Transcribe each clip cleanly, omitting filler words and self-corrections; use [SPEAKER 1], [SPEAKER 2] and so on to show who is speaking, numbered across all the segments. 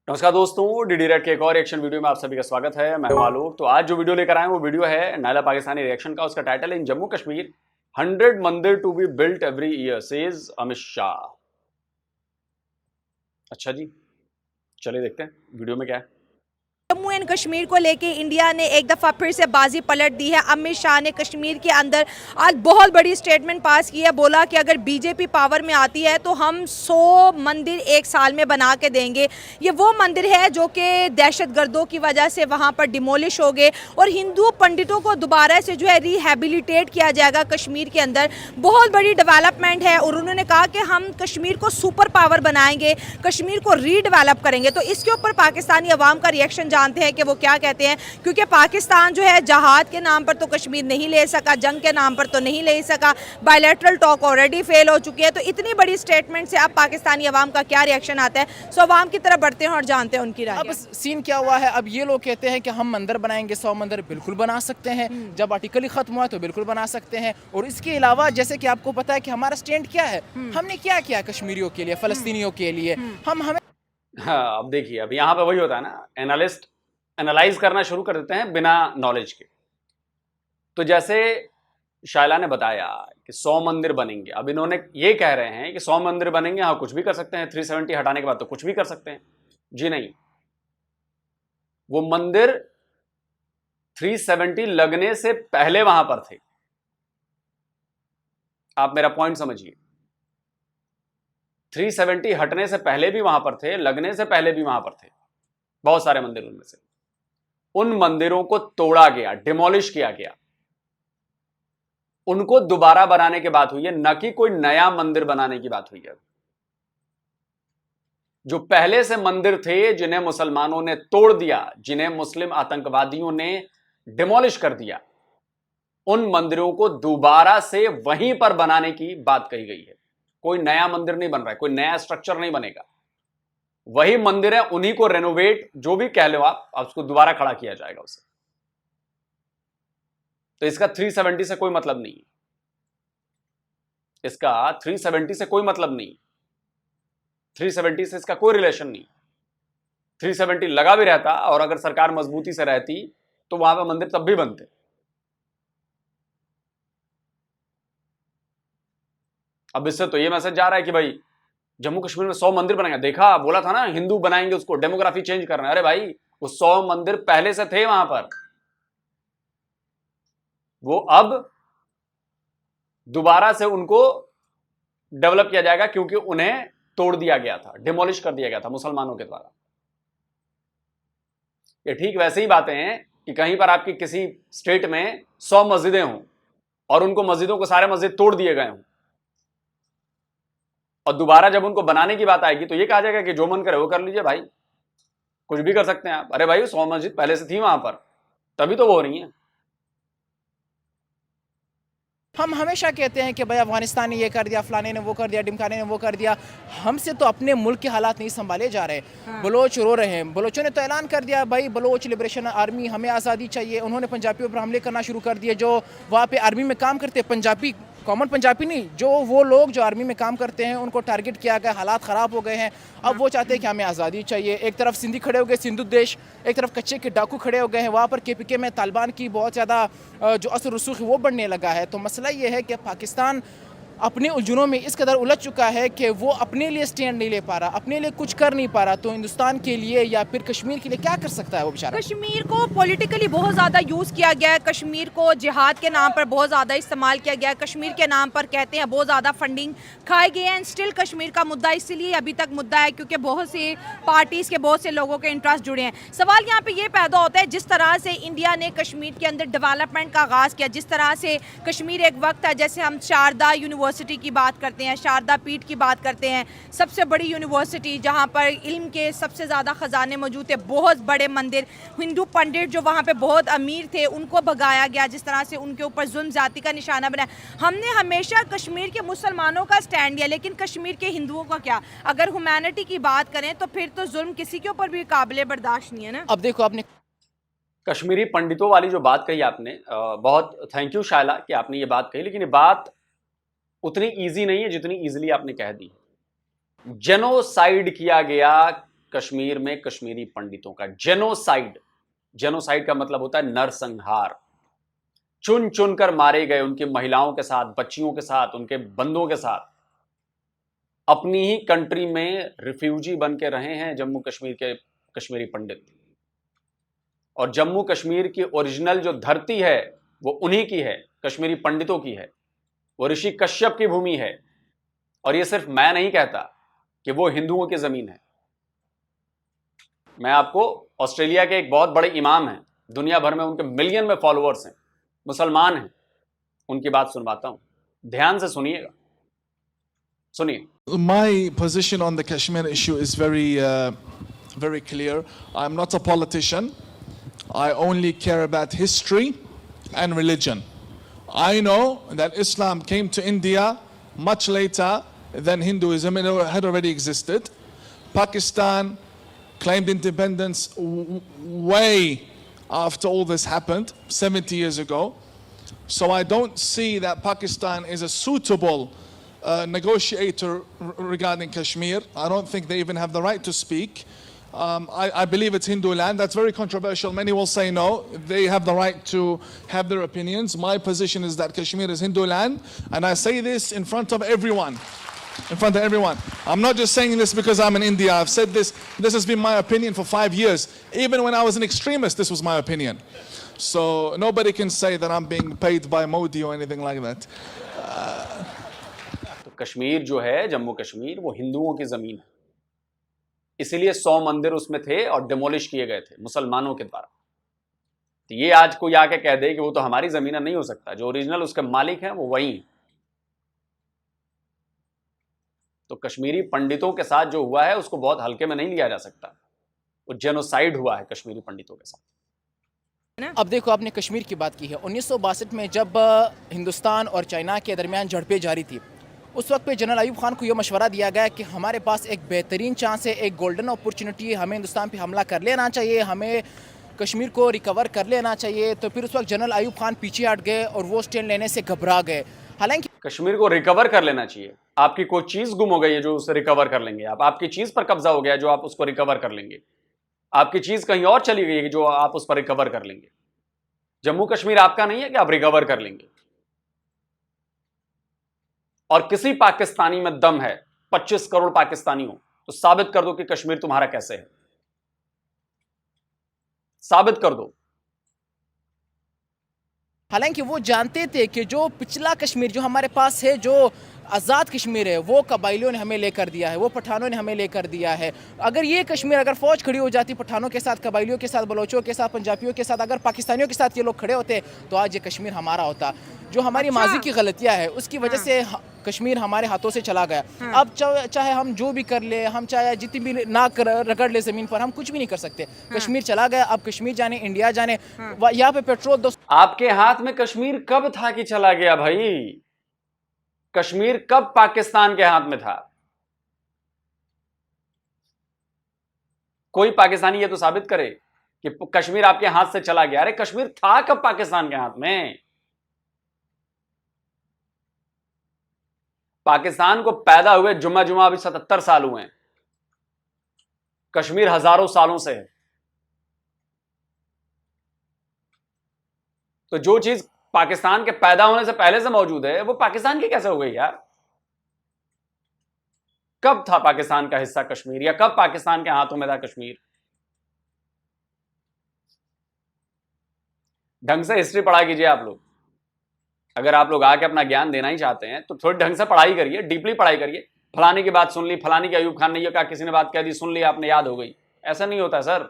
[SPEAKER 1] नमस्कार दोस्तों, DD red के एक और रिएक्शन वीडियो में आप सभी का स्वागत है। मैं हूं आलोक। तो आज जो वीडियो लेकर आए वो वीडियो है नायला पाकिस्तानी रिएक्शन का। उसका टाइटल है इन Jammu Kashmir 100 mandir to be built every year says Amit Shah. अच्छा जी, चलिए देखते हैं वीडियो में क्या है।
[SPEAKER 2] जम्मू एंड कश्मीर को लेके इंडिया ने एक दफ़ा फिर से बाजी पलट दी है। अमित शाह ने कश्मीर के अंदर आज बहुत बड़ी स्टेटमेंट पास की है। बोला कि अगर बीजेपी पावर में आती है तो हम 100 मंदिर एक साल में बना के देंगे। ये वो मंदिर है जो कि दहशतगर्दों की वजह से वहाँ पर डिमोलिश हो गए और हिंदू पंडितों को दोबारा से जो है रिहेबिलिटेट किया जाएगा कश्मीर के अंदर। बहुत बड़ी डेवलपमेंट है और उन्होंने कहा कि हम कश्मीर को सुपर पावर बनाएंगे, कश्मीर को रीडेवलप करेंगे। तो इसके ऊपर पाकिस्तानी अवाम का रिएक्शन जानते हैं कि वो क्या कहते हैं, क्योंकि पाकिस्तान जो है जहाद के नाम पर तो कश्मीर नहीं ले सका, जंग के नाम पर तो नहीं ले सका, बायलैटरल टॉक ऑलरेडी फेल हो चुकी है। तो इतनी बड़ी स्टेटमेंट से अब पाकिस्तानी अवाम का क्या रिएक्शन आता है, सो अवाम की तरफ बढ़ते हैं और जानते हैं उनकी राय।
[SPEAKER 3] अब सीन क्या हुआ है, अब ये लोग कहते हैं कि हम मंदिर बनाएंगे, 100 मंदिर बिल्कुल बना सकते हैं। जब आर्टिकल ही खत्म हुआ तो बिल्कुल बना सकते हैं। और इसके अलावा जैसे कि आपको पता है कि हमारा स्टैंड क्या है, हमने क्या किया कश्मीरियों के लिए, फलस्तीनियों के लिए। हमें
[SPEAKER 1] हाँ, अब देखिए, अब यहाँ पे वही होता है ना, एनालिस्ट एनालाइज करना शुरू कर देते हैं बिना नॉलेज के। तो जैसे शायला ने बताया कि 100 मंदिर बनेंगे, अब इन्होंने ये कह रहे हैं कि 100 मंदिर बनेंगे, हाँ कुछ भी कर सकते हैं, 370 हटाने के बाद तो कुछ भी कर सकते हैं। जी नहीं, वो मंदिर 370 लगने से पहले वहां पर थे। आप मेरा पॉइंट समझिए, 370 हटने से पहले भी वहां पर थे, लगने से पहले भी वहां पर थे बहुत सारे मंदिर। उनमें से उन मंदिरों को तोड़ा गया, डिमोलिश किया गया, उनको दोबारा बनाने की बात हुई है, न कि कोई नया मंदिर बनाने की बात हुई है। जो पहले से मंदिर थे जिन्हें मुसलमानों ने तोड़ दिया, जिन्हें मुस्लिम आतंकवादियों ने डिमोलिश कर दिया, उन मंदिरों को दोबारा से वहीं पर बनाने की बात कही गई है। कोई नया मंदिर नहीं बन रहा है, कोई नया स्ट्रक्चर नहीं बनेगा, वही मंदिर है, उन्हीं को रेनोवेट जो भी कह लो आप उसको दोबारा खड़ा किया जाएगा उसे। तो इसका 370 से कोई मतलब नहीं, इसका 370 से कोई मतलब नहीं, 370 से इसका कोई रिलेशन नहीं। 370 लगा भी रहता और अगर सरकार मजबूती से रहती तो वहां पर मंदिर तब भी बनते। अब इससे तो ये मैसेज जा रहा है कि भाई जम्मू कश्मीर में 100 मंदिर बनाएंगे। देखा, बोला था ना हिंदू बनाएंगे, उसको डेमोग्राफी चेंज करना है। अरे भाई, वो 100 मंदिर पहले से थे वहां पर, वो अब दोबारा से उनको डेवलप किया जाएगा क्योंकि उन्हें तोड़ दिया गया था, डिमोलिश कर दिया गया था मुसलमानों के द्वारा। ये ठीक वैसे ही बातें हैं कि कहीं पर आपकी किसी स्टेट में 100 मस्जिदें हों और उनको मस्जिदों को सारे मस्जिद तोड़ दिए गए हों, और दोबारा जब उनको बनाने की बात आएगी तो ये कहा जाएगा कि जो मन करे वो कर लीजिए भाई, कुछ भी कर सकते हैं आप। अरे भाई, 100 मस्जिद पहले से थी वहां पर, तभी तो वो हो रही है।
[SPEAKER 3] हम हमेशा कहते हैं कि भाई अफगानिस्तान ने ये कर दिया, फलाने ने वो कर दिया, ढिमकाने ने वो कर दिया। हमसे तो अपने मुल्क के हालात नहीं संभाले जा रहे। बलोच रो रहे हैं, बलोचों ने तो ऐलान कर दिया भाई बलोच लिबरेशन आर्मी, हमें आज़ादी चाहिए। उन्होंने पंजाबियों पर हमले करना शुरू कर दिए, जो वहाँ पे आर्मी में काम करते, पंजाबी, कॉमन पंजाबी नहीं, जो वो लोग जो आर्मी में काम करते हैं उनको टारगेट किया गया, हालात ख़राब हो गए हैं। अब वो चाहते हैं कि हमें आज़ादी चाहिए। एक तरफ सिंधी खड़े हो गए, सिंधु देश, एक तरफ कच्चे के डाकू खड़े हो गए हैं। वहाँ पर KPK में तालिबान की बहुत ज़्यादा जो असर रसूख है वो बढ़ने लगा है। तो मसला ये है कि पाकिस्तान अपने उलझनों में इस कदर उलझ चुका है कि वो अपने लिए स्टैंड नहीं ले पा रहा, अपने लिए कुछ कर नहीं पा रहा। तो हिंदुस्तान के लिए या फिर कश्मीर के लिए क्या कर सकता है वो बेचारा?
[SPEAKER 2] कश्मीर को पॉलिटिकली बहुत ज़्यादा यूज़ किया गया है, कश्मीर को जिहाद के नाम पर बहुत ज़्यादा इस्तेमाल किया गया है, कश्मीर के नाम पर कहते हैं बहुत ज़्यादा फंडिंग खाए गए हैं। स्टिल कश्मीर का मुद्दा इसलिए अभी तक मुद्दा है क्योंकि बहुत से पार्टीज़ के, बहुत से लोगों के इंटरेस्ट जुड़े हैं। सवाल यहाँ पे ये पैदा होता है, जिस तरह से इंडिया ने कश्मीर के अंदर डेवलपमेंट का आगाज़ किया, जिस तरह से कश्मीर एक वक्त था, जैसे हम शारदा यूनिवर्सिटी की बात करते हैं, शारदा पीठ की बात करते हैं, सबसे बड़ी यूनिवर्सिटी जहाँ पर इल्म के सबसे ज़्यादा ख़जाने मौजूद थे, बहुत बड़े मंदिर, हिंदू पंडित जो वहाँ पे बहुत अमीर थे उनको भगाया गया, जिस तरह से उनके ऊपर जुल्म ज़्यादती का निशाना बनाया। हमने हमेशा कश्मीर के मुसलमानों का स्टैंड लिया, लेकिन कश्मीर के हिंदुओं का क्या? अगर ह्यूमैनिटी की बात करें तो फिर तो जुल्म किसी के ऊपर भी काबिल बर्दाश्त नहीं है ना।
[SPEAKER 3] अब देखो, आपने
[SPEAKER 1] कश्मीरी पंडितों वाली जो बात कही आपने, बहुत थैंक यू शायला कि आपने ये बात कही, लेकिन ये बात उतनी इजी नहीं है जितनी इजीली आपने कह दी। जेनोसाइड किया गया कश्मीर में कश्मीरी पंडितों का जेनोसाइड। जेनोसाइड का मतलब होता है नरसंहार। चुन चुनकर मारे गए, उनकी महिलाओं के साथ, बच्चियों के साथ, उनके बंदों के साथ। अपनी ही कंट्री में रिफ्यूजी बन के रहे हैं जम्मू कश्मीर के कश्मीरी पंडित। और जम्मू कश्मीर की ओरिजिनल जो धरती है वो उन्हीं की है, कश्मीरी पंडितों की है। वो ऋषि कश्यप की भूमि है। और ये सिर्फ मैं नहीं कहता कि वो हिंदुओं की जमीन है। मैं आपको ऑस्ट्रेलिया के एक बहुत बड़े इमाम हैं, दुनिया भर में उनके मिलियन में फॉलोअर्स हैं, मुसलमान हैं, उनकी बात सुनवाता हूं, ध्यान से सुनिएगा। सुनिए।
[SPEAKER 4] My position on the Kashmir issue is very clear. I'm not a politician. I only care about history and religion. I know that Islam came to India much later than Hinduism. It had already existed. Pakistan claimed independence way after all this happened, 70 years ago. So I don't see that Pakistan is a suitable negotiator regarding Kashmir. I don't think they even have the right to speak. I believe it's Hindu land. That's very controversial. Many will say no. They have the right to have their opinions. My position is that Kashmir is Hindu land, and I say this in front of everyone. In front of everyone. I'm not just saying this because I'm in India. I've said this. This has been my opinion for 5 years. Even when I was an extremist, this was my opinion. So nobody can say that I'm being paid by Modi or anything like that.
[SPEAKER 1] तो कश्मीर जो है, जम्मू कश्मीर, वो हिंदुओं की जमीन है। इसीलिए 100 मंदिर उसमें थे और डिमोलिश किए गए थे मुसलमानों के द्वारा। तो ये आज कोई आके कह दे कि वो तो हमारी जमीन है, नहीं हो सकता। जो ओरिजिनल उसके मालिक हैं वो वही हैं। तो कश्मीरी पंडितों के साथ जो हुआ है उसको बहुत हल्के में नहीं लिया जा सकता। वो जेनोसाइड हुआ है कश्मीरी पंडितों के साथ।
[SPEAKER 3] अब देखो, आपने कश्मीर की बात की है। 1962 में जब हिंदुस्तान और चाइना के दरमियान झड़पें जारी थी, उस वक्त पे जनरल अयूब खान को यह मशवरा दिया गया कि हमारे पास एक बेहतरीन चांस है, एक गोल्डन अपॉर्चुनिटी है, हमें हिंदुस्तान पे हमला कर लेना चाहिए, हमें कश्मीर को रिकवर कर लेना चाहिए। तो फिर उस वक्त जनरल अयूब खान पीछे हट गए और वो स्टैंड लेने से घबरा गए। हालांकि
[SPEAKER 1] कश्मीर को रिकवर कर लेना चाहिए। आपकी कोई चीज गुम हो गई है जो उसे रिकवर कर लेंगे आप। आपकी चीज पर कब्जा हो गया जो आप उसको रिकवर कर लेंगे। आपकी चीज कहीं और चली गई है जो आप उस पर रिकवर कर लेंगे। जम्मू कश्मीर आपका नहीं है कि आप रिकवर कर लेंगे। और किसी पाकिस्तानी में दम है, 25 करोड़ पाकिस्तानी हो, तो साबित कर दो कि कश्मीर तुम्हारा कैसे है। साबित कर दो।
[SPEAKER 3] हालांकि वो जानते थे कि जो पिछला कश्मीर जो हमारे पास है, जो आज़ाद कश्मीर है, वो कबाइलियों ने हमें लेकर दिया है, वो पठानों ने हमें लेकर दिया है। अगर ये कश्मीर, अगर फौज खड़ी हो जाती पठानों के साथ, कबाइलियों के साथ, बलोचों के साथ, पंजाबियों के साथ, अगर पाकिस्तानियों के साथ ये लोग खड़े होते तो आज ये कश्मीर हमारा होता। जो हमारी माजी की गलतियां है उसकी वजह से कश्मीर हमारे हाथों से चला गया। अब चाहे हम जो भी कर ले, हम चाहे जितनी भी नाक रगड़ ले जमीन पर, हम कुछ भी नहीं कर सकते। कश्मीर चला गया। अब कश्मीर जाने, इंडिया जाने, यहाँ पे पेट्रोल
[SPEAKER 1] आपके हाथ में कश्मीर कब था कि चला गया भाई? कश्मीर कब पाकिस्तान के हाथ में था? कोई पाकिस्तानी ये तो साबित करे कि कश्मीर आपके हाथ से चला गया। अरे कश्मीर था कब पाकिस्तान के हाथ में? पाकिस्तान को पैदा हुए जुम्मा जुम्मा अभी 77 साल हुए हैं। कश्मीर हजारों सालों से है। तो जो चीज पाकिस्तान के पैदा होने से पहले से मौजूद है वो पाकिस्तान की कैसे हो गई यार? कब था पाकिस्तान का हिस्सा कश्मीर, या कब पाकिस्तान के हाथों में था कश्मीर? ढंग से हिस्ट्री पढ़ाई कीजिए आप लोग। अगर आप लोग आके अपना ज्ञान देना ही चाहते हैं तो थोड़ी ढंग से पढ़ाई करिए, डीपली पढ़ाई करिए। फलाने की बात सुन ली, फलानी की अयूब खान ने यह कहा, किसी ने बात कह दी, सुन ली आपने, याद हो गई। ऐसा नहीं होता सर।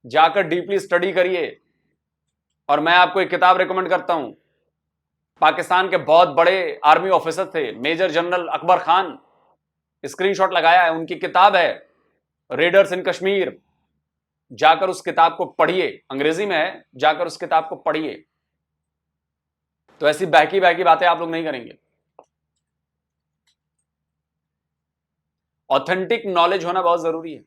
[SPEAKER 1] जाकर डीपली स्टडी करिए। और मैं आपको एक किताब रिकमेंड करता हूं। पाकिस्तान के बहुत बड़े आर्मी ऑफिसर थे, major general Akbar Khan, screenshot लगाया है, उनकी किताब है रेडर्स इन कश्मीर। जाकर उस किताब को पढ़िए, अंग्रेजी में है, जाकर उस किताब को पढ़िए। तो ऐसी बहकी बहकी बातें आप लोग नहीं करेंगे। ऑथेंटिक नॉलेज होना बहुत जरूरी है।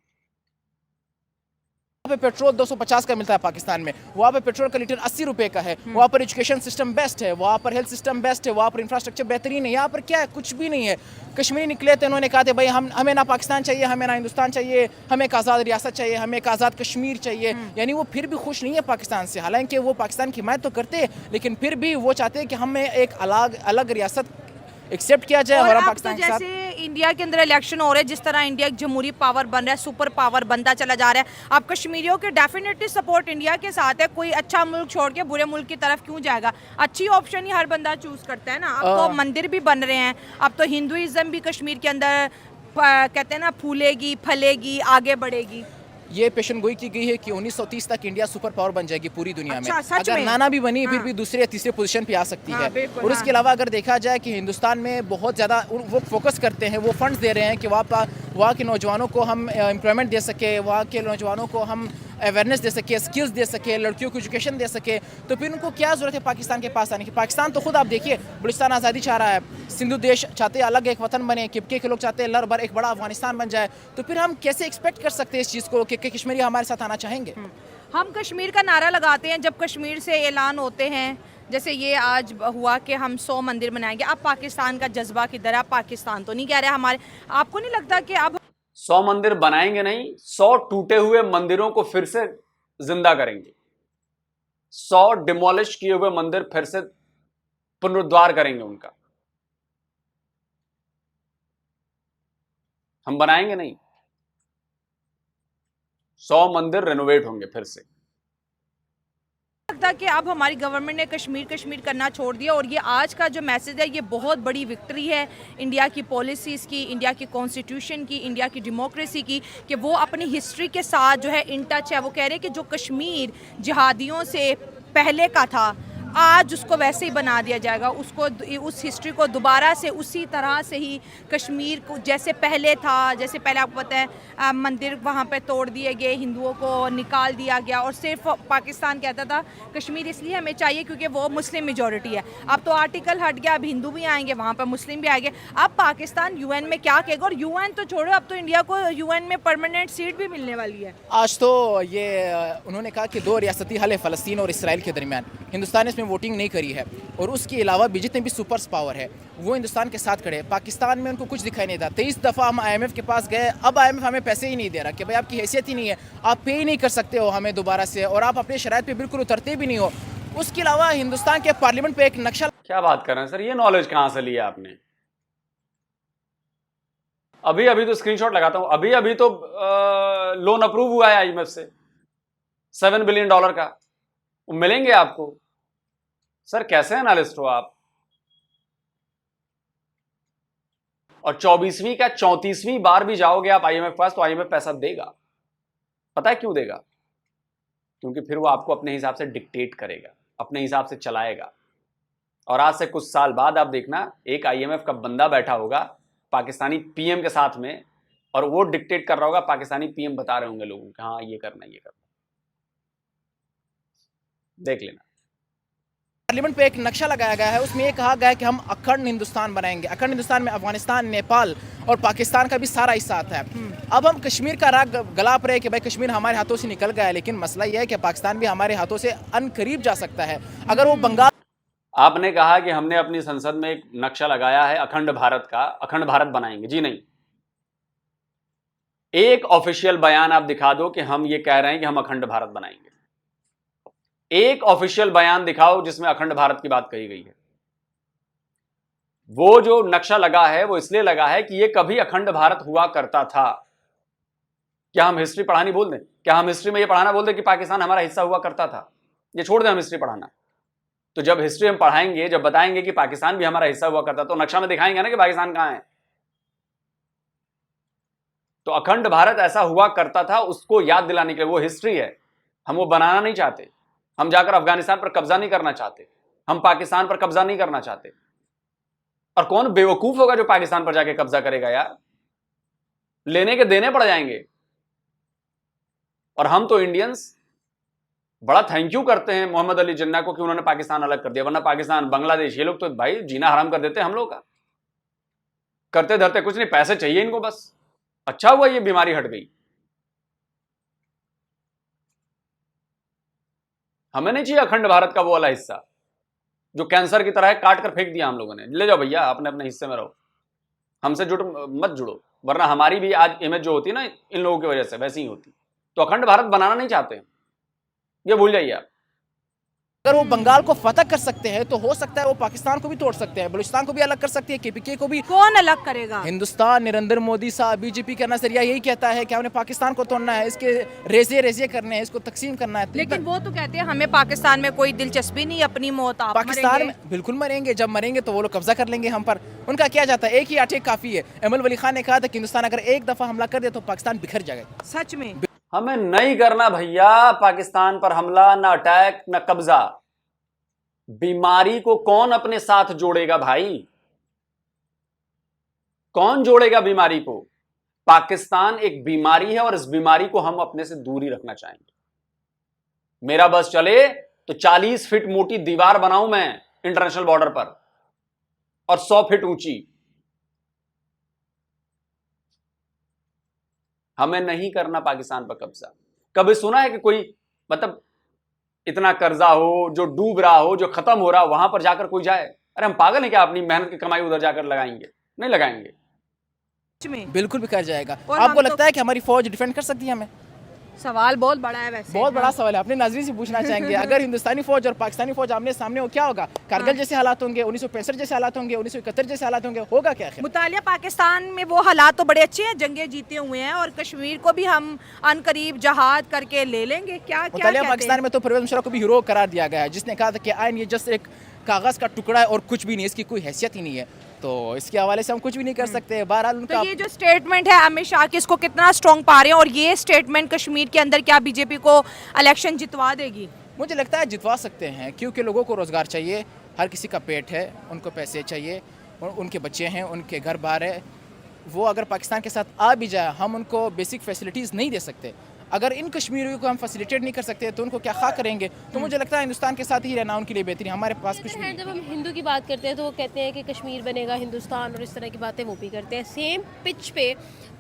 [SPEAKER 3] पे पेट्रोल 250 का मिलता है पाकिस्तान में, वहाँ पे पेट्रोल का लीटर 80 रुपए का है, वहाँ पर एजुकेशन सिस्टम बेस्ट है, वहाँ पर हेल्थ सिस्टम बेस्ट है, वहाँ पर इंफ्रास्ट्रक्चर बेहतरीन है। यहाँ पर क्या है, कुछ भी नहीं है। कश्मीरी निकले तो इन्होंने कहा था भाई हमें ना पाकिस्तान चाहिए, हमें ना हिंदुस्तान चाहिए, हमें एक आज़ाद रियासत चाहिए, हमें एक आज़ाद कश्मीर चाहिए। यानी वो फिर भी खुश नहीं है पाकिस्तान से, हालांकि वो पाकिस्तान की हिमायत तो करते हैं, लेकिन फिर भी वो चाहते हैं कि हमें एक अलग रियासत एक्सेप्ट किया जाए और हम
[SPEAKER 2] अब तो
[SPEAKER 3] पाकिस्तान के साथ।
[SPEAKER 2] जैसे इंडिया के अंदर इलेक्शन हो रहे हैं, जिस तरह इंडिया एक जमहूरी पावर बन रहा है, सुपर पावर बनता चला जा रहा है, अब कश्मीरियों के डेफिनेटली सपोर्ट इंडिया के साथ है। कोई अच्छा मुल्क छोड़ के बुरे मुल्क की तरफ क्यों जाएगा? अच्छी ऑप्शन ही हर बंदा चूज करता है ना। अब तो मंदिर भी बन रहे हैं, अब तो हिंदुइज्म भी कश्मीर के अंदर कहते हैं ना फूलेगी फलेगी आगे बढ़ेगी।
[SPEAKER 3] ये पेशन गोई की गई है कि 1930 तक इंडिया सुपर पावर बन जाएगी पूरी दुनिया में।
[SPEAKER 2] अच्छा, सच
[SPEAKER 3] अगर
[SPEAKER 2] में?
[SPEAKER 3] नाना भी बनी फिर
[SPEAKER 2] हाँ।
[SPEAKER 3] भी दूसरे या तीसरे पोजीशन पे आ सकती
[SPEAKER 2] हाँ,
[SPEAKER 3] है।
[SPEAKER 2] बिल्कुल,
[SPEAKER 3] और इसके
[SPEAKER 2] हाँ।
[SPEAKER 3] अलावा अगर देखा जाए कि हिंदुस्तान में बहुत ज़्यादा वो फोकस करते हैं, वो फंड्स दे रहे हैं कि वहाँ के नौजवानों को हम एम्प्लॉयमेंट दे सके, वहाँ के नौजवानों को हम अवेयरनेस दे सके, स्किल्स दे सके, लड़कियों को एजुकेशन दे सके, तो फिर उनको क्या ज़रूरत है पाकिस्तान के पास आने की? पाकिस्तान तो खुद आप देखिए बलूचिस्तान आज़ादी चाह रहा है, सिंधु देश चाहते हैं अलग एक वतन बने, किपके के लोग चाहते हैं लड़ भर एक बड़ा अफगानिस्तान बन जाए। तो फिर हम कैसे एक्सपेक्ट कर सकते हैं इस चीज़ को कि कश्मीरी हमारे साथ आना चाहेंगे?
[SPEAKER 2] हम कश्मीर का नारा लगाते हैं जब कश्मीर से ऐलान होते हैं, जैसे ये आज हुआ कि हम 100 मंदिर बनाएंगे। अब पाकिस्तान का जज्बा किधर है? अब पाकिस्तान तो नहीं कह रहे हमारे। आपको नहीं लगता कि अब
[SPEAKER 1] 100 मंदिर बनाएंगे नहीं, 100 टूटे हुए मंदिरों को फिर से जिंदा करेंगे। 100 डिमोलिश किए हुए मंदिर फिर से पुनरुद्धार करेंगे उनका। हम बनाएंगे नहीं, 100 मंदिर रेनोवेट होंगे फिर से।
[SPEAKER 2] लगता कि अब हमारी गवर्नमेंट ने कश्मीर करना छोड़ दिया, और ये आज का जो मैसेज है ये बहुत बड़ी विक्ट्री है इंडिया की पॉलिसीज़ की, इंडिया की कॉन्स्टिट्यूशन की, इंडिया की डेमोक्रेसी की, कि वो अपनी हिस्ट्री के साथ जो है इन टच है। वो कह रहे हैं कि जो कश्मीर जिहादियों से पहले का था आज उसको वैसे ही बना दिया जाएगा, उसको उस हिस्ट्री को दोबारा से उसी तरह से ही कश्मीर को जैसे पहले था, जैसे पहले आपको पता है मंदिर वहाँ पे तोड़ दिए गए, हिंदुओं को निकाल दिया गया, और सिर्फ पाकिस्तान कहता था कश्मीर इसलिए हमें चाहिए क्योंकि वो मुस्लिम मेजॉरिटी है। अब तो आर्टिकल हट गया, अब हिंदू भी आएंगे वहाँ पर, मुस्लिम भी आएंगे। अब पाकिस्तान यूएन में क्या कहेगा? और यूएन तो छोड़ो, अब तो इंडिया को यूएन में परमानेंट सीट भी मिलने वाली है।
[SPEAKER 3] आज तो ये उन्होंने कहा कि 2 रियासती हल है फ़लस्तीन और इसराइल के दरमियान, हिंदुस्तान ने इसमें वोटिंग नहीं करी है, और उसके अलावा भी जितने भी सुपर पावर है वो हिंदुस्तान के साथ खड़े हैं। पाकिस्तान में उनको कुछ दिखाई नहीं था। 23 दफ़ा हम IMF के पास गए, अब IMF हमें पैसे ही नहीं दे रहा कि भाई आपकी हैसियत ही नहीं है, आप पे ही नहीं कर सकते हो हमें दोबारा से, और आप अपने शराइत पे बिल्कुल उतरते भी नहीं हो। उसके अलावा हिंदुस्तान के पार्लियामेंट पे एक नक्शा।
[SPEAKER 1] क्या बात कर रहे हैं सर, ये नॉलेज कहां से लिया आपने? अभी अभी तो स्क्रीनशॉट लगाता हूं, अभी अभी तो लोन अप्रूव हुआ है IMF से $7 बिलियन का, वो मिलेंगे आपको। सर कैसे एनालिस्ट हो आप? और 24वीं का 34वीं बार भी जाओगे आप IMF के पास तो IMF पैसा देगा। पता है क्यों देगा? क्योंकि फिर वो आपको अपने हिसाब से डिक्टेट करेगा, अपने हिसाब से चलाएगा। और आज से कुछ साल बाद आप देखना, एक IMF का बंदा बैठा होगा पाकिस्तानी PM के साथ में, और वो डिक्टेट कर रहा होगा, पाकिस्तानी PM बता रहे होंगे लोगों को हाँ ये करना ये करना। देख लेना।
[SPEAKER 3] पार्लियामेंट पे एक नक्शा लगाया गया है, उसमें ये कहा गया है कि हम अखंड हिंदुस्तान बनाएंगे। अखंड हिंदुस्तान में अफगानिस्तान, नेपाल और पाकिस्तान का भी सारा हिस्सा आता है। अब हम कश्मीर का राग गलाप रहे कि भाई कश्मीर हमारे हाथों से निकल गया है, लेकिन मसला यह है कि पाकिस्तान भी हमारे हाथों से अनकरीब जा सकता है। अगर वो बंगाल,
[SPEAKER 1] आपने कहा कि हमने अपनी संसद में एक नक्शा लगाया है अखंड भारत का, अखंड भारत बनाएंगे। जी नहीं, एक ऑफिशियल बयान आप दिखा दो कि हम ये कह रहे हैं कि हम अखंड भारत बनाएंगे। एक ऑफिशियल बयान दिखाओ जिसमें अखंड भारत की बात कही गई है। वो जो नक्शा लगा है वो इसलिए लगा है कि ये कभी अखंड भारत हुआ करता था। क्या हम हिस्ट्री पढ़ानी बोल दें? क्या हम हिस्ट्री में ये पढ़ाना बोल दें कि पाकिस्तान हमारा हिस्सा हुआ करता था? ये छोड़ दें हम हिस्ट्री पढ़ाना। तो जब हिस्ट्री हम पढ़ाएंगे, जब बताएंगे कि पाकिस्तान भी हमारा हिस्सा हुआ करता, तो नक्शा में दिखाएंगे ना कि पाकिस्तान कहां है। तो अखंड भारत ऐसा हुआ करता था, उसको याद दिलाने के लिए, वो हिस्ट्री है। हम वो बनाना नहीं चाहते। हम जाकर अफगानिस्तान पर कब्जा नहीं करना चाहते, हम पाकिस्तान पर कब्जा नहीं करना चाहते। और कौन बेवकूफ होगा जो पाकिस्तान पर जाके कब्जा करेगा यार? लेने के देने पड़ जाएंगे। और हम तो इंडियंस बड़ा थैंक यू करते हैं मोहम्मद अली जिन्ना को कि उन्होंने पाकिस्तान अलग कर दिया, वरना पाकिस्तान, बांग्लादेश, ये लोग तो भाई जीना हराम कर देते हैं हम लोग का। करते धरते कुछ नहीं, पैसे चाहिए इनको बस। अच्छा हुआ ये बीमारी हट गई। हमें नहीं चाहिए अखंड भारत का वो वाला हिस्सा जो कैंसर की तरह है, काट कर फेंक दिया हम लोगों ने। ले जाओ भैया, अपने अपने हिस्से में रहो, हमसे मत जुड़ो, वरना हमारी भी आज इमेज जो होती है ना इन लोगों की वजह से वैसी ही होती। तो अखंड भारत बनाना नहीं चाहते, ये भूल जाइए आप।
[SPEAKER 3] अगर वो बंगाल को फतह कर सकते हैं तो हो सकता है वो पाकिस्तान को भी तोड़ सकते हैं, बलूचिस्तान को भी अलग कर सकती है, केपीके को भी।
[SPEAKER 2] कौन अलग करेगा?
[SPEAKER 3] हिंदुस्तान, नरेंद्र मोदी साहब, बीजेपी का नजरिया यही कहता है कि हमने पाकिस्तान को तोड़ना है, इसके रेजे करने हैं, इसको तकसीम करना है।
[SPEAKER 2] लेकिन वो तो कहते हैं हमें पाकिस्तान में कोई दिलचस्पी नहीं, अपनी मौत आप
[SPEAKER 3] पाकिस्तान
[SPEAKER 2] मरेंगे।
[SPEAKER 3] में बिल्कुल मरेंगे, जब मरेंगे तो वो लोग कब्जा कर लेंगे हम पर। उनका क्या जाता है, एक ही अटैक काफी है। अमल वली खान ने कहा था कि हिंदुस्तान अगर एक दफा हमला कर दे तो पाकिस्तान बिखर जाएगा।
[SPEAKER 2] सच में
[SPEAKER 1] हमें नहीं करना भैया पाकिस्तान पर हमला, ना अटैक, ना कब्जा। बीमारी को कौन अपने साथ जोड़ेगा भाई? कौन जोड़ेगा बीमारी को? पाकिस्तान एक बीमारी है और इस बीमारी को हम अपने से दूर ही रखना चाहेंगे। मेरा बस चले तो 40 फीट मोटी दीवार बनाऊं मैं इंटरनेशनल बॉर्डर पर और 100 फीट ऊंची। हमें नहीं करना पाकिस्तान पर कब्जा। कभी सुना है कि कोई मतलब इतना कर्जा हो, जो डूब रहा हो, जो खत्म हो रहा हो, वहां पर जाकर कोई जाए? अरे हम पागल हैं क्या? अपनी मेहनत की कमाई उधर जाकर लगाएंगे? नहीं लगाएंगे।
[SPEAKER 2] सच में
[SPEAKER 3] बिल्कुल बिखर जाएगा।
[SPEAKER 2] और
[SPEAKER 3] आपको
[SPEAKER 2] हम तो-
[SPEAKER 3] लगता है कि हमारी फौज डिफेंड कर सकती है हमें?
[SPEAKER 2] सवाल बहुत बड़ा है वैसे।
[SPEAKER 3] बहुत बड़ा सवाल है, अपने नाज़रीन से पूछना चाहेंगे। अगर हिंदुस्तानी फौज और पाकिस्तानी फौज आमने सामने हो, क्या होगा? कारगिल जैसे हालात होंगे, 1965 जैसे हालात होंगे, 1971 जैसे हालात होंगे, होगा क्या?
[SPEAKER 2] मुतालिया पाकिस्तान में वो हालात तो बड़े अच्छे हैं, जंगे जीते हुए हैं और कश्मीर को भी हम अनकरीब जहाद करके ले लेंगे। क्या क्या
[SPEAKER 3] मुतालिया
[SPEAKER 2] कहते
[SPEAKER 3] पाकिस्तान
[SPEAKER 2] हैं?
[SPEAKER 3] में तो परवेज मुशर्रफ को भी हीरो करार दिया गया है, जिसने कहा था कि आइन ये जस्ट एक कागज का टुकड़ा है और कुछ भी नहीं, इसकी कोई हैसियत ही नहीं है। तो इसके हवाले से हम कुछ भी नहीं कर सकते। बहरहाल उनका
[SPEAKER 2] तो ये जो स्टेटमेंट है अमित शाह की, इसको कितना स्ट्रॉन्ग पा रहे हैं और ये स्टेटमेंट कश्मीर के अंदर क्या बीजेपी को इलेक्शन जितवा देगी?
[SPEAKER 3] मुझे लगता है जितवा सकते हैं, क्योंकि लोगों को रोज़गार चाहिए, हर किसी का पेट है, उनको पैसे चाहिए, उनके बच्चे हैं, उनके घर बार है। वो अगर पाकिस्तान के साथ आ भी जाए, हम उनको बेसिक फैसिलिटीज़ नहीं दे सकते। अगर इन कश्मीरियों को हम फैसिलिटेट नहीं कर सकते तो उनको क्या खा करेंगे? तो मुझे लगता है हिंदुस्तान के साथ ही रहना उनके लिए बेहतरीन। हमारे पास कुछ भी नहीं।
[SPEAKER 5] जब हम हिंदू की बात करते हैं तो वो कहते हैं कि कश्मीर बनेगा हिंदुस्तान और इस तरह की बातें वो भी करते हैं। सेम पिच पे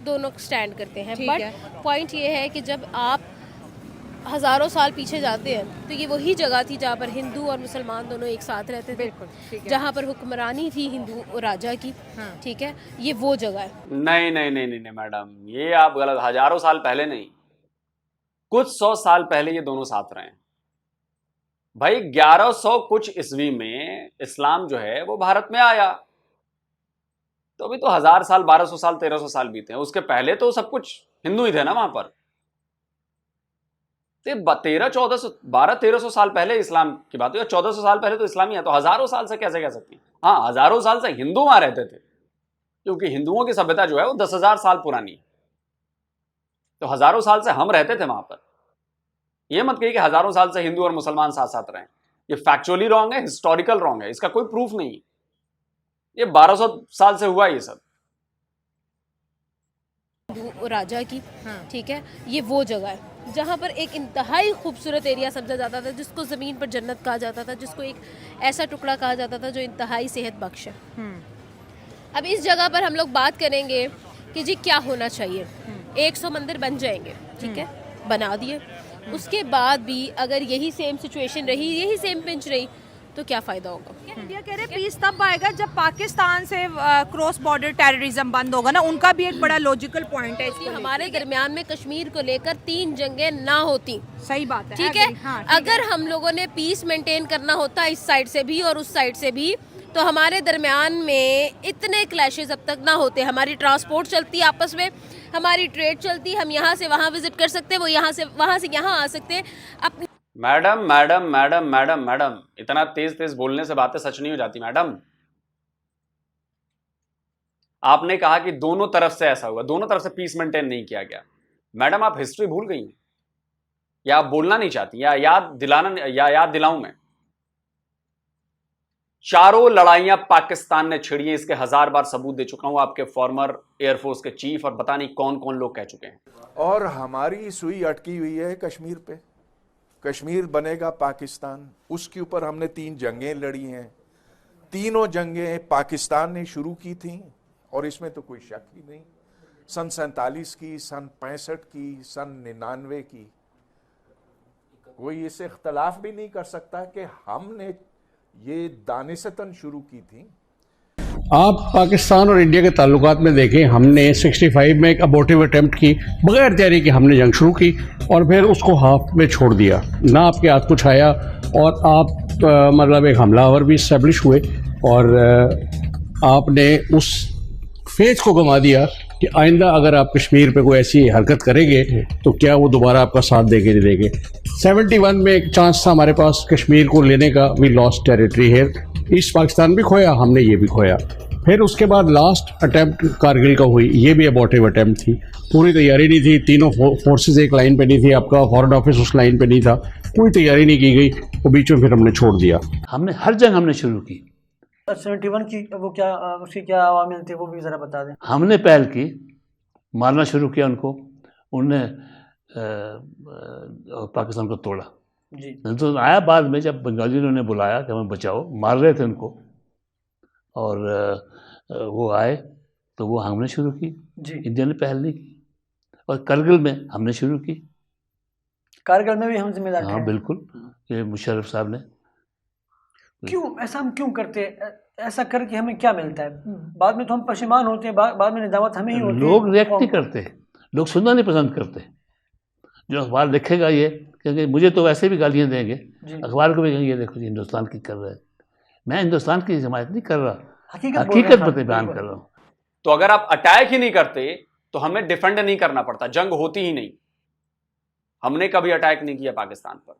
[SPEAKER 5] दोनों स्टैंड करते हैं।
[SPEAKER 2] ठीक है।
[SPEAKER 5] बट पॉइंट ये है कि जब आप हज़ारों साल पीछे जाते हैं तो ये वही जगह थी जहाँ पर हिंदू और मुसलमान दोनों एक साथ रहते थे।
[SPEAKER 2] बिल्कुल, ठीक है।
[SPEAKER 5] जहाँ पर हुक्मरानी थी हिंदू राजा की। ठीक है, ये वो जगह है।
[SPEAKER 1] नहीं नहीं नहीं नहीं नहीं मैडम, ये आप गलत। हजारों साल पहले नहीं, कुछ 100 साल पहले ये दोनों साथ रहे हैं भाई। 1100 कुछ ईस्वी में इस्लाम जो है वो भारत में आया, तो अभी तो 1000 साल, 1200 साल, 1300 साल बीते हैं। उसके पहले तो सब कुछ हिंदू ही थे ना वहां पर। 1300 साल पहले इस्लाम की बात है, 1400 साल पहले तो इस्लामी है, तो हजारों साल से कैसे कह सकती हैं? हाँ, हजारों साल से हिंदू वहां रहते थे, क्योंकि हिंदुओं की सभ्यता जो है वो 10,000 साल पुरानी है। तो हजारों साल से हम रहते थे वहां पर। यह मत कहिए कि हजारों साल से हिंदू और मुसलमान साथ साथ रहे। ये फैक्चुअली रॉन्ग है, हिस्टोरिकल रॉन्ग है, इसका कोई प्रूफ नहीं। ये 1200 साल से हुआ ये सब।
[SPEAKER 5] हिंदू राजा की। ठीक है, ये वो जगह है जहाँ पर एक इंतहाई खूबसूरत एरिया समझा जाता था, जिसको ज़मीन पर जन्नत कहा जाता था, जिसको एक ऐसा टुकड़ा कहा जाता था जो इंतहाई सेहत बख्श है। अब इस जगह पर हम लोग बात करेंगे कि जी क्या होना चाहिए। 100 मंदिर बन जाएंगे, ठीक है, बना दिए। उसके बाद भी अगर यही सेम सिचुएशन रही, यही सेम पिंच रही, तो क्या फ़ायदा होगा?
[SPEAKER 2] इंडिया कह रहे पीस तब आएगा जब पाकिस्तान से क्रॉस बॉर्डर टेररिज्म बंद होगा ना। उनका भी एक बड़ा लॉजिकल पॉइंट है इसको
[SPEAKER 5] हमारे दरमियान में कश्मीर को लेकर 3 जंगें ना होती।
[SPEAKER 2] सही बात है,
[SPEAKER 5] ठीक है,
[SPEAKER 2] हाँ,
[SPEAKER 5] अगर हम लोगों ने पीस मेंटेन करना होता इस साइड से भी और उस साइड से भी, तो हमारे दरमियान में इतने क्लैशेस अब तक ना होते। हमारी ट्रांसपोर्ट चलती आपस में, हमारी ट्रेड चलती, हम यहाँ से वहाँ विजिट कर सकते हैं, वो यहाँ से वहाँ से यहाँ आ सकते हैं। अपनी
[SPEAKER 1] madam madam madam madam madam, इतना तेज तेज बोलने से बातें सच नहीं हो जाती मैडम। आपने कहा कि दोनों तरफ से ऐसा हुआ, दोनों तरफ से पीस मेंटेन नहीं किया गया। मैडम आप हिस्ट्री भूल गई हैं, या आप बोलना नहीं चाहती, या याद दिलाऊं मैं? चारों लड़ाइयां पाकिस्तान ने छिड़ी हैं, इसके 1000 बार सबूत दे चुका हूं। आपके फॉर्मर एयरफोर्स के चीफ और पता नहीं कौन कौन लोग कह चुके हैं।
[SPEAKER 6] और हमारी सुई अटकी हुई है कश्मीर पे। कश्मीर बनेगा पाकिस्तान, उसके ऊपर हमने 3 जंगें लड़ी हैं। तीनों जंगें पाकिस्तान ने शुरू की थी और इसमें तो कोई शक ही नहीं। सन 47 की, सन 65 की, सन 99 की। कोई इससे इख्तलाफ भी नहीं कर सकता कि हमने ये दानिशतन शुरू की थी।
[SPEAKER 7] आप पाकिस्तान और इंडिया के ताल्लुकात में देखें, हमने 65 में एक अबॉर्टिव अटेम्प्ट की, बगैर तैयारी के हमने जंग शुरू की और फिर उसको हाफ में छोड़ दिया, ना आपके हाथ कुछ आया और आप मतलब एक हमलावर भी इस्टेब्लिश हुए और आपने उस फेज को गंवा दिया कि आइंदा अगर आप कश्मीर पे कोई ऐसी हरकत करेंगे तो क्या वो दोबारा आपका साथ देंगे नहीं देंगे। 71 में एक चांस था हमारे पास कश्मीर को लेने का, वी लॉस्ट टेरिटरी है, ईस्ट पाकिस्तान भी खोया, हमने ये भी खोया। फिर उसके बाद लास्ट अटैम्प्ट कारगिल का हुई, ये भी अबॉर्टिव अटैम्प्ट थी, पूरी तैयारी नहीं थी, तीनों फोर्सेस एक लाइन पे नहीं थी, आपका फॉरेन ऑफिस उस लाइन पे नहीं था, कोई तैयारी नहीं की गई, वो बीच में फिर हमने छोड़ दिया।
[SPEAKER 8] हमने हर जंग हमने शुरू की।
[SPEAKER 9] 71 की वो क्या उसकी क्या अवामिल थे वो भी ज़रा बता दें।
[SPEAKER 8] हमने पहल की, मारना शुरू किया उनको, उनने पाकिस्तान को तोड़ा
[SPEAKER 9] जी।
[SPEAKER 8] तो आया बाद में जब बंगालियों ने उन्हें बुलाया कि हमें बचाओ, मार रहे थे उनको और वो आए तो वो हमने शुरू की
[SPEAKER 9] जी।
[SPEAKER 8] इंडिया ने पहल नहीं की। और करगिल में हमने शुरू की,
[SPEAKER 9] कारगिल में भी हम जिम्मेदार
[SPEAKER 8] हाँ
[SPEAKER 9] थे।
[SPEAKER 8] बिल्कुल, ये मुशर्रफ साहब ने।
[SPEAKER 9] क्यों ऐसा हम क्यों करते हैं? ऐसा करके हमें क्या मिलता है? बाद में तो हम पशेमान होते हैं, बाद में निदामत हमें ही होती है।
[SPEAKER 8] लोग रिएक्ट नहीं करते, लोग सुनना नहीं पसंद करते। जो अखबार लिखेगा ये, क्योंकि मुझे तो वैसे भी गालियाँ देंगे, अखबार को भी कहेंगे ये देखो जी हिंदुस्तान की कर रहे हैं। मैं हिंदुस्तान की हिमायत नहीं कर रहा, हकीकत बयान कर रहा हूँ।
[SPEAKER 1] तो अगर आप अटैक ही नहीं करते तो हमें डिफेंड नहीं करना पड़ता, जंग होती ही नहीं। हमने कभी अटैक नहीं किया पाकिस्तान पर,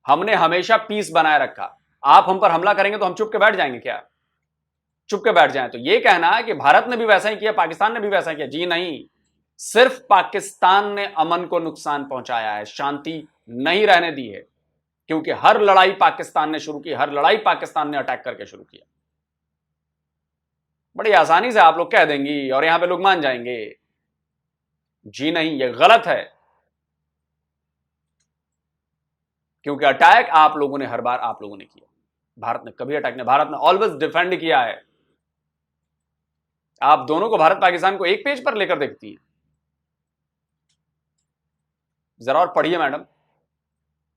[SPEAKER 1] हमने हमेशा पीस बनाए रखा। आप हम पर हमला करेंगे तो हम चुप के बैठ जाएंगे क्या? चुप के बैठ जाएं तो ये कहना है कि भारत ने भी वैसा ही किया, पाकिस्तान ने भी वैसा किया, जी नहीं। सिर्फ पाकिस्तान ने अमन को नुकसान पहुंचाया है, शांति नहीं रहने दी है, क्योंकि हर लड़ाई पाकिस्तान ने शुरू की, हर लड़ाई पाकिस्तान ने अटैक करके शुरू किया। बड़ी आसानी से आप लोग कह देंगी और यहां पे लोग मान जाएंगे, जी नहीं, ये गलत है। क्योंकि अटैक आप लोगों ने हर बार आप लोगों ने किया, भारत ने कभी अटैक नहीं, भारत ने ऑलवेज डिफेंड किया है। आप दोनों को, भारत पाकिस्तान को एक पेज पर लेकर देखती हैं, जरा और पढ़िए मैडम।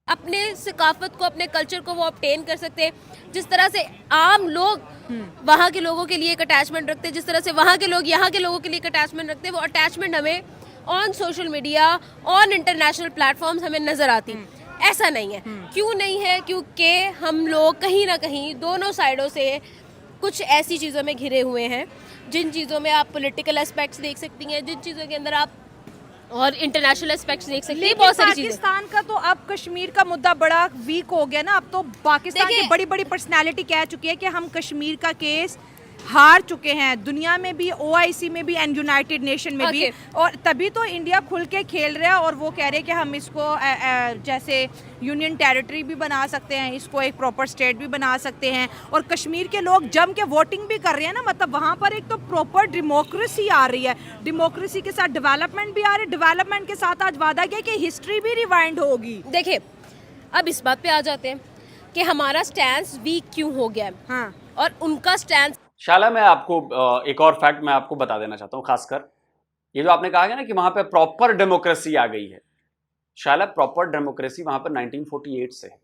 [SPEAKER 5] अपने सकाफत को, अपने कल्चर को वो ऑब्टेन कर सकते हैं। जिस तरह से आम लोग वहाँ के लोगों के लिए एक अटैचमेंट रखते हैं, जिस तरह से वहाँ के लोग यहाँ के लोगों के लिए एक अटैचमेंट रखते हैं, वो अटैचमेंट हमें on social media, on international platforms हमें नजर आती। ऐसा नहीं है। क्यों नहीं है? क्योंकि हम लोग कहीं ना कहीं दोनों साइडों से कुछ ऐसी चीज़ों में घिरे हुए हैं, जिन चीज़ों में आप पॉलिटिकल एस्पेक्ट्स देख सकती हैं, जिन चीज़ों के अंदर आप और इंटरनेशनल एस्पेक्ट्स देख सकते हैं, बहुत सारी चीजें।
[SPEAKER 2] पाकिस्तान का तो अब कश्मीर का मुद्दा बड़ा वीक हो गया ना। अब तो पाकिस्तान की बड़ी बड़ी पर्सनालिटी कह चुकी है कि हम कश्मीर का केस हार चुके हैं, दुनिया में भी, OIC में भी एंड यूनाइटेड नेशन में भी। और तभी तो इंडिया खुल के खेल रहा है और वो कह रहे हैं कि हम इसको जैसे यूनियन टेरिटरी भी बना सकते हैं, इसको एक प्रॉपर स्टेट भी बना सकते हैं। और कश्मीर के लोग जम के वोटिंग भी कर रहे हैं ना, मतलब वहाँ पर एक तो प्रॉपर डेमोक्रेसी आ रही है, डेमोक्रेसी के साथ डेवलपमेंट भी आ रही है, डेवलपमेंट के साथ आज वादा किया कि हिस्ट्री भी रिवाइंड होगी।
[SPEAKER 5] देखिए, अब इस बात पे आ जाते हैं कि हमारा स्टैंस वीक क्यों हो गया है।
[SPEAKER 2] हाँ।
[SPEAKER 5] और उनका स्टैंस।
[SPEAKER 1] शाला, मैं आपको एक और फैक्ट मैं आपको बता देना चाहता हूं, खासकर ये जो आपने कहा है ना कि वहां पे प्रॉपर डेमोक्रेसी आ गई है। शाला, प्रॉपर डेमोक्रेसी वहां पर 1948 से है।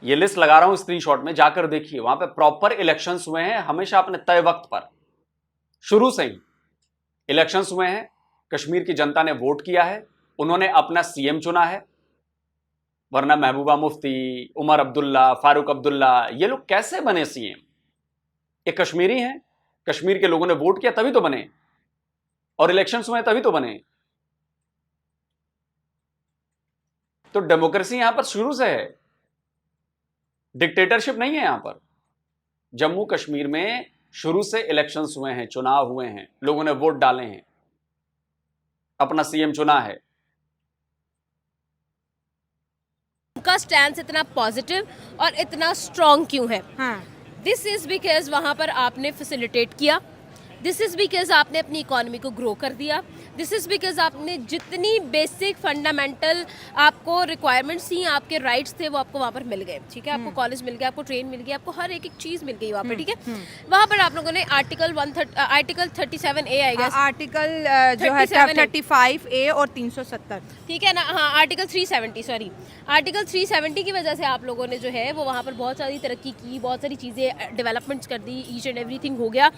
[SPEAKER 1] ये लिस्ट लगा रहा हूं स्क्रीनशॉट में, जाकर देखिए। वहां पे प्रॉपर इलेक्शंस हुए हैं, हमेशा अपने तय वक्त पर, शुरू से ही इलेक्शंस हुए हैं। कश्मीर की जनता ने वोट किया है, उन्होंने अपना CM चुना है। वरना महबूबा मुफ्ती, उमर अब्दुल्ला, फारूक अब्दुल्ला, ये लोग कैसे बने CM? ये कश्मीरी हैं, कश्मीर के लोगों ने वोट किया तभी तो बने, और इलेक्शंस हुए तभी तो बने। तो डेमोक्रेसी यहां पर शुरू से है, डिक्टेटरशिप नहीं है यहां पर। जम्मू कश्मीर में शुरू से इलेक्शंस हुए हैं, चुनाव हुए हैं, लोगों ने वोट डाले हैं, अपना CM चुना है।
[SPEAKER 5] उनका स्टैंस इतना पॉजिटिव और इतना स्ट्रॉन्ग क्यों है?
[SPEAKER 2] हाँ।
[SPEAKER 5] दिस इज बिकॉज वहाँ पर आपने फैसिलिटेट किया, दिस इज बिकॉज आपने अपनी इकोनॉमी को ग्रो कर दिया, दिस इज़ बिकॉज आपने जितनी बेसिक फंडामेंटल आपको रिक्वायरमेंट्स थी, आपके राइट्स थे, वो आपको वहाँ पर मिल गए, ठीक है। आपको कॉलेज मिल गया, आपको ट्रेन मिल गया, आपको हर एक चीज़ मिल गई वहाँ पर, ठीक है। वहाँ पर आप लोगों ने आर्टिकल 37A आएगा,
[SPEAKER 2] आर्टिकल जो है 35A और 370,
[SPEAKER 5] ठीक है ना, हाँ आर्टिकल 370, सॉरी आर्टिकल 370 की वजह से आप लोगों ने जो है वो वहाँ पर बहुत सारी तरक्की की, बहुत सारी चीज़ें डेवलपमेंट्स कर दी, ईच एंड एवरीथिंग हो गया।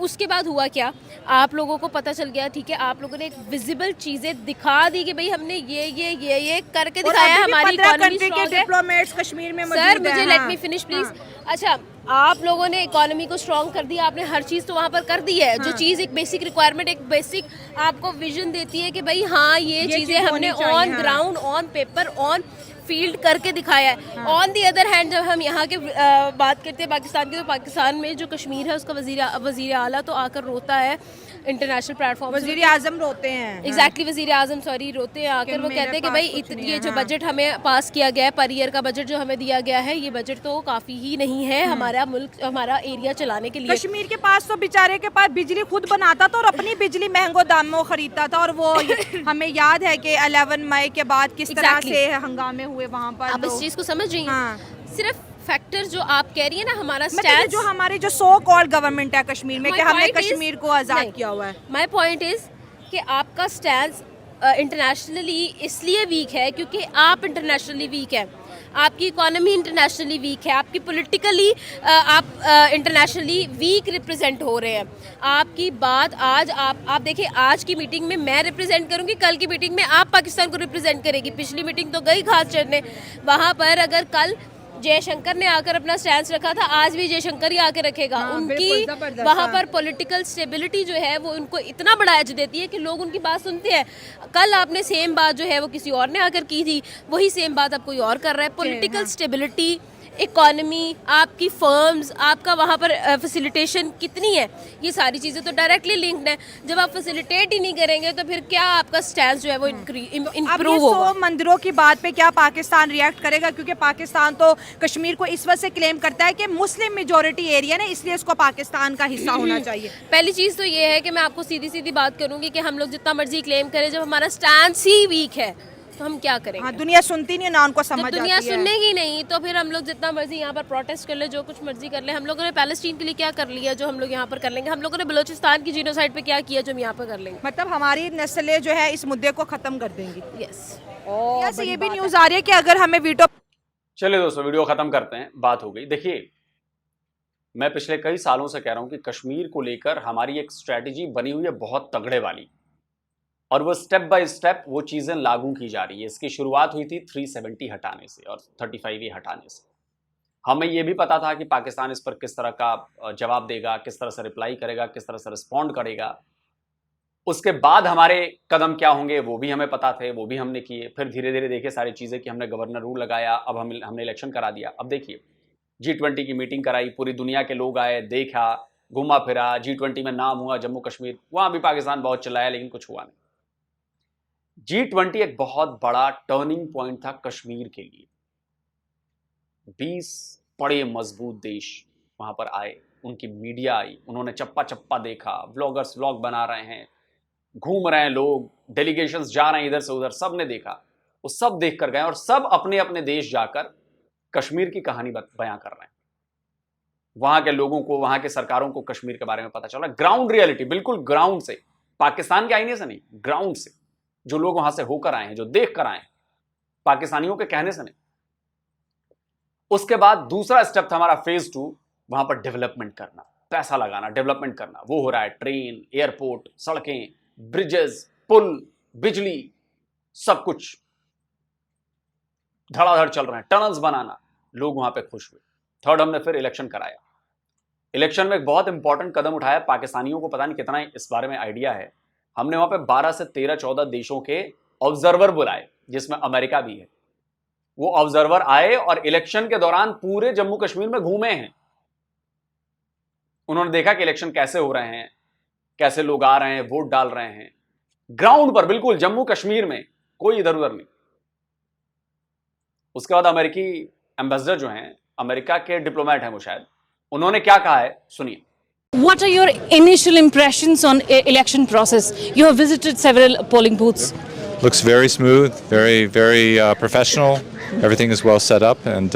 [SPEAKER 5] उसके बाद हुआ क्या, आप लोगों को पता चल गया, ठीक है, आप लोगों ने एक विजिबल चीज़ें दिखा दी कि भाई हमने ये करके दिखाया, हमारी इकोनॉमी स्ट्रांग है।
[SPEAKER 2] डिप्लोमेट्स कश्मीर में
[SPEAKER 5] सर मुझे लेट मी फिनिश प्लीज। अच्छा, आप लोगों ने इकोनॉमी को स्ट्रांग कर दिया, आपने हर चीज़ तो वहाँ पर कर दी है। जो चीज़ एक बेसिक रिक्वायरमेंट, एक बेसिक आपको विजन देती है कि भाई हाँ ये चीज़ें हमने on ground, on paper, on field करके दिखाया है। ऑन दी अदर हैंड जब हम यहाँ के बात करते हैं पाकिस्तान की, तो पाकिस्तान में जो कश्मीर है उसका वजीर आला तो आकर रोता है इंटरनेशनल प्लेटफॉर्म,
[SPEAKER 2] वजीर आजम रोते हैं,
[SPEAKER 5] एग्जैक्टली वजीर आजम सॉरी रोते हैं आकर, वो कहते हैं कि भाई ये जो बजट हमें पास किया गया है, पर ईयर का बजट जो हमें दिया गया है, ये बजट तो काफ़ी ही नहीं है हमारा मुल्क, हमारा एरिया चलाने के लिए।
[SPEAKER 2] कश्मीर के पास तो बेचारे के पास बिजली खुद बनाता था और अपनी बिजली महंगो दामों खरीदता था, और वो हमें याद है कि 11 मई के बाद किस तरह से हंगामे हुए वहाँ पर।
[SPEAKER 5] आप इस चीज़ को समझ रही हैं? सिर्फ फैक्टर जो आप कह रही है ना, हमारा
[SPEAKER 2] मतलब जो हमारी जो सो कॉल्ड गवर्नमेंट है कश्मीर में कि हमने कश्मीर को आज़ाद किया हुआ है।
[SPEAKER 5] माय पॉइंट इज कि आपका स्टैंड इंटरनेशनली इसलिए वीक है क्योंकि आप इंटरनेशनली वीक है, आपकी इकोनॉमी इंटरनेशनली वीक है, आपकी पॉलिटिकली आप इंटरनेशनली वीक रिप्रेजेंट हो रहे हैं। आपकी बात आज आप देखिए, आज की मीटिंग में मैं रिप्रेजेंट करूंगी, कल की मीटिंग में आप पाकिस्तान को रिप्रेजेंट करेगी। पिछली मीटिंग तो गई घास चढ़ने, वहाँ पर अगर कल जयशंकर ने आकर अपना स्टैंड रखा था, आज भी जयशंकर ही आकर रखेगा। उनकी वहाँ पर पॉलिटिकल स्टेबिलिटी जो है वो उनको इतना बड़ा एज देती है कि लोग उनकी बात सुनते हैं। कल आपने सेम बात जो है वो किसी और ने आकर की थी, वही सेम बात अब कोई और कर रहा है। पॉलिटिकल स्टेबिलिटी, इकोनॉमी, आपकी फर्म्स, आपका वहाँ पर फैसिलिटेशन कितनी है, ये सारी चीज़ें तो डायरेक्टली लिंक्ड है। जब आप फैसिलिटेट ही नहीं करेंगे तो फिर क्या आपका स्टैंड जो है वो इम्प्रूव होगा?
[SPEAKER 2] 100 मंदिरों की बात पे क्या पाकिस्तान रिएक्ट करेगा? क्योंकि पाकिस्तान तो कश्मीर को इस वजह से क्लेम करता है कि मुस्लिम मेजोरिटी एरिया है, इसलिए इसको पाकिस्तान का हिस्सा होना चाहिए।
[SPEAKER 5] पहली चीज़ तो ये है कि मैं आपको सीधी सीधी बात करूंगी कि हम लोग जितना मर्जी क्लेम करें, जब हमारा स्टैंड ही वीक है तो हम क्या करेंगे?
[SPEAKER 2] दुनिया सुनती नहीं ना, उनको समझ
[SPEAKER 5] जब दुनिया सुनेगी नहीं तो फिर हम लोग जितना मर्जी यहाँ पर प्रोटेस्ट कर ले, जो कुछ मर्जी कर ले। हम लोगों ने पैलेस्टीन के लिए क्या कर लिया जो हम लोग यहाँ पर कर लेंगे? हम लोगों ने बलोचिस्तान की जीनोसाइड पे क्या किया जो हम यहाँ पर कर लेंगे?
[SPEAKER 2] मतलब हमारी नस्लें जो है इस मुद्दे को खत्म कर देंगी।
[SPEAKER 5] यस,
[SPEAKER 2] ये भी न्यूज आ रही है कि अगर हमें वीटो।
[SPEAKER 1] चलिए दोस्तों, वीडियो खत्म करते हैं, बात हो गई। देखिए, मैं पिछले कई सालों से कह रहा हूं कि कश्मीर को लेकर हमारी एक स्ट्रैटेजी बनी हुई है बहुत तगड़े वाली, और वो स्टेप बाय स्टेप वो चीज़ें लागू की जा रही है। इसकी शुरुआत हुई थी 370 हटाने से और 35A हटाने से। हमें ये भी पता था कि पाकिस्तान इस पर किस तरह का जवाब देगा, किस तरह से रिप्लाई करेगा, किस तरह से रिस्पॉन्ड करेगा। उसके बाद हमारे कदम क्या होंगे वो भी हमें पता थे, वो भी हमने किए। फिर धीरे धीरे देखिए सारी चीज़ें कि हमने गवर्नर रूल लगाया, अब हमने इलेक्शन करा दिया। अब देखिए, G20 की मीटिंग कराई, पूरी दुनिया के लोग आए, देखा, घुमा फिरा, G20 में नाम हुआ जम्मू कश्मीर, वहाँ भी पाकिस्तान बहुत चिल्लाया लेकिन कुछ हुआ नहीं। G20 एक बहुत बड़ा टर्निंग पॉइंट था कश्मीर के लिए। 20 बड़े मजबूत देश वहां पर आए, उनकी मीडिया आई, उन्होंने चप्पा चप्पा देखा, व्लॉगर्स व्लॉग बना रहे हैं, घूम रहे हैं लोग, डेलीगेशंस जा रहे हैं इधर से उधर, सब ने देखा। वो सब देख कर गए और सब अपने अपने देश जाकर कश्मीर की कहानी बयां कर रहे हैं। वहां के लोगों को, वहां के सरकारों को कश्मीर के बारे में पता चला। ग्राउंड रियलिटी, बिल्कुल ग्राउंड से, पाकिस्तान के आईने से नहीं, ग्राउंड से, जो लोग वहां से होकर आए हैं, जो देख कर आए हैं, पाकिस्तानियों के कहने से नहीं। उसके बाद दूसरा स्टेप था हमारा फेज 2, वहां पर डेवलपमेंट करना, पैसा लगाना, डेवलपमेंट करना। वो हो रहा है, ट्रेन, एयरपोर्ट, सड़कें, ब्रिजेस, पुल, बिजली, सब कुछ धड़ाधड़ चल रहे हैं, टनल्स बनाना। लोग वहां पे खुश हुए। थर्ड, हमने फिर इलेक्शन कराया। इलेक्शन में एक बहुत इंपॉर्टेंट कदम उठाया। पाकिस्तानियों को पता नहीं कितना इस बारे में आइडिया है। हमने वहां पे 12 से 13 14 देशों के ऑब्जर्वर बुलाए, जिसमें अमेरिका भी है। वो ऑब्जर्वर आए और इलेक्शन के दौरान पूरे जम्मू कश्मीर में घूमे हैं। उन्होंने देखा कि इलेक्शन कैसे हो रहे हैं, कैसे लोग आ रहे हैं, वोट डाल रहे हैं, ग्राउंड पर, बिल्कुल जम्मू कश्मीर में, कोई इधर उधर नहीं। उसके बाद अमेरिकी एम्बेसडर जो हैं, अमेरिका के डिप्लोमेट हैं वो शायद, उन्होंने क्या कहा है सुनिए।
[SPEAKER 10] What are your initial impressions on election process? You have visited several polling booths.
[SPEAKER 11] Looks very smooth, very professional. Everything is well set up, and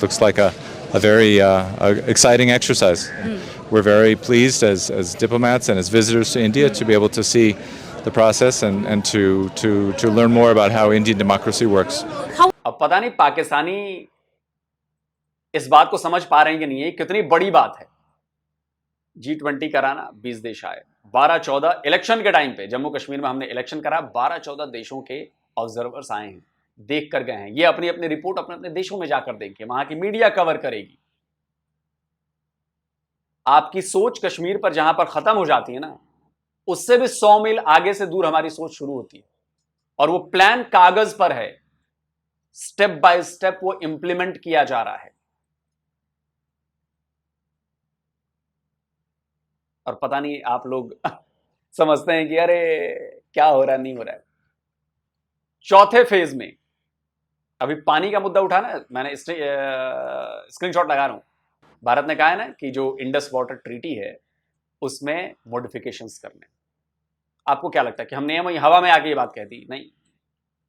[SPEAKER 11] looks like a very exciting exercise. We're very pleased as diplomats and as visitors to India to be able to see the process and to learn more about how Indian democracy works.
[SPEAKER 1] अब पता नहीं पाकिस्तानी इस बात को समझ पा रहे हैं कि नहीं है, कितनी बड़ी बात है G20 कराना, 20 देश आए, 12-14 इलेक्शन के टाइम पे जम्मू कश्मीर में हमने इलेक्शन करा, 12-14 देशों के ऑब्जर्वर्स आए हैं, देख कर गए हैं। ये अपनी अपनी रिपोर्ट अपने अपने देशों में जाकर देंगे, वहां की मीडिया कवर करेगी। आपकी सोच कश्मीर पर जहां पर खत्म हो जाती है ना, उससे भी 100 मील आगे से दूर हमारी सोच शुरू होती है, और वो प्लान कागज पर है, स्टेप बाय स्टेप वो इंप्लीमेंट किया जा रहा है। और पता नहीं आप लोग समझते हैं कि अरे क्या हो रहा है, नहीं हो रहा है। चौथे फेज में अभी पानी का मुद्दा उठाना है, मैंने स्क्रीनशॉट लगा रहा हूं। भारत ने कहा है ना कि जो इंडस वाटर ट्रीटी है उसमें मॉडिफिकेशंस करने। आपको क्या लगता है कि हमने वही हवा में आके ये बात कह दी? नहीं,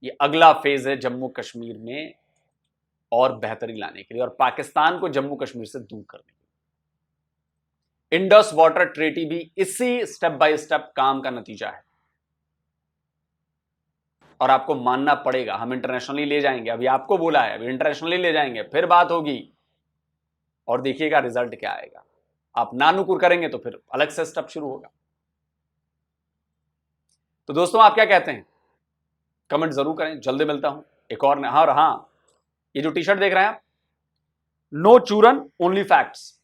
[SPEAKER 1] ये अगला फेज है जम्मू कश्मीर में और बेहतरी लाने के लिए और पाकिस्तान को जम्मू कश्मीर से दूर करने के लिए। इंडस वाटर ट्रीटी भी इसी स्टेप बाय स्टेप काम का नतीजा है और आपको मानना पड़ेगा। हम इंटरनेशनली ले जाएंगे, अभी आपको बोला है, अभी इंटरनेशनली ले जाएंगे, फिर बात होगी और देखिएगा रिजल्ट क्या आएगा। आप ना नुकुर करेंगे तो फिर अलग से स्टेप शुरू होगा। तो दोस्तों आप क्या कहते हैं, कमेंट जरूर करें। जल्दी मिलता हूं एक और हाँ, ये जो टी शर्ट देख रहे हैं आप, नो चूरन ओनली फैक्ट्स,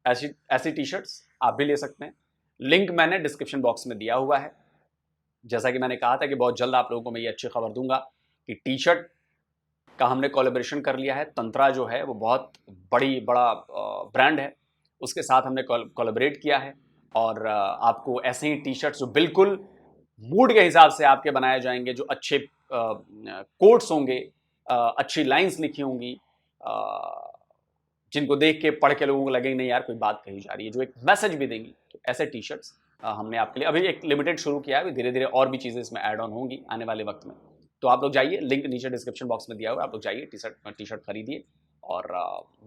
[SPEAKER 1] ऐसी टी शर्ट्स आप भी ले सकते हैं। लिंक मैंने डिस्क्रिप्शन बॉक्स में दिया हुआ है। जैसा कि मैंने कहा था कि बहुत जल्द आप लोगों को मैं ये अच्छी खबर दूंगा कि टी शर्ट का हमने कोलैबोरेशन कर लिया है। तंत्रा जो है वो बहुत बड़ा ब्रांड है, उसके साथ हमने कोलैबोरेट किया है और आपको ऐसे ही टी शर्ट्स जो बिल्कुल मूड के हिसाब से आपके बनाए जाएंगे, जो अच्छे कोट्स होंगे, अच्छी लाइंस लिखी होंगी, जिनको देख के पढ़ के लोगों को लगेगा नहीं यार कोई बात कही जा रही है, जो एक मैसेज भी देंगी। तो ऐसे टी शर्ट्स हमने आपके लिए अभी एक लिमिटेड शुरू किया है, धीरे धीरे और भी चीज़ें इसमें ऐड ऑन होंगी आने वाले वक्त में। तो आप लोग जाइए, लिंक नीचे डिस्क्रिप्शन बॉक्स में दिया हुआ है, आप लोग जाइए टी शर्ट खरीदिए और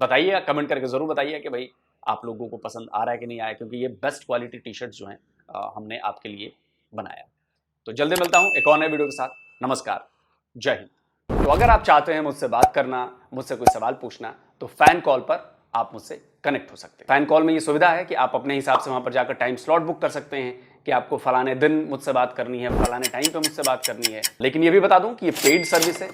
[SPEAKER 1] बताइए, कमेंट करके ज़रूर बताइए कि भाई आप लोगों को पसंद आ रहा है कि नहीं आया, क्योंकि ये बेस्ट क्वालिटी टी शर्ट्स जो हैं हमने आपके लिए बनाया। तो जल्दी मिलता हूँ एक और नए वीडियो के साथ। नमस्कार, जय हिंद। तो अगर आप चाहते हैं मुझसे बात करना, मुझसे कोई सवाल पूछना, तो फैन कॉल पर आप मुझसे कनेक्ट हो सकते हैं। फैन कॉल में ये सुविधा है कि आप अपने हिसाब से वहां पर जाकर टाइम स्लॉट बुक कर सकते हैं कि आपको फलाने दिन मुझसे बात करनी है, फलाने टाइम पे मुझसे बात करनी है। लेकिन ये भी बता दूं कि ये पेड सर्विस है,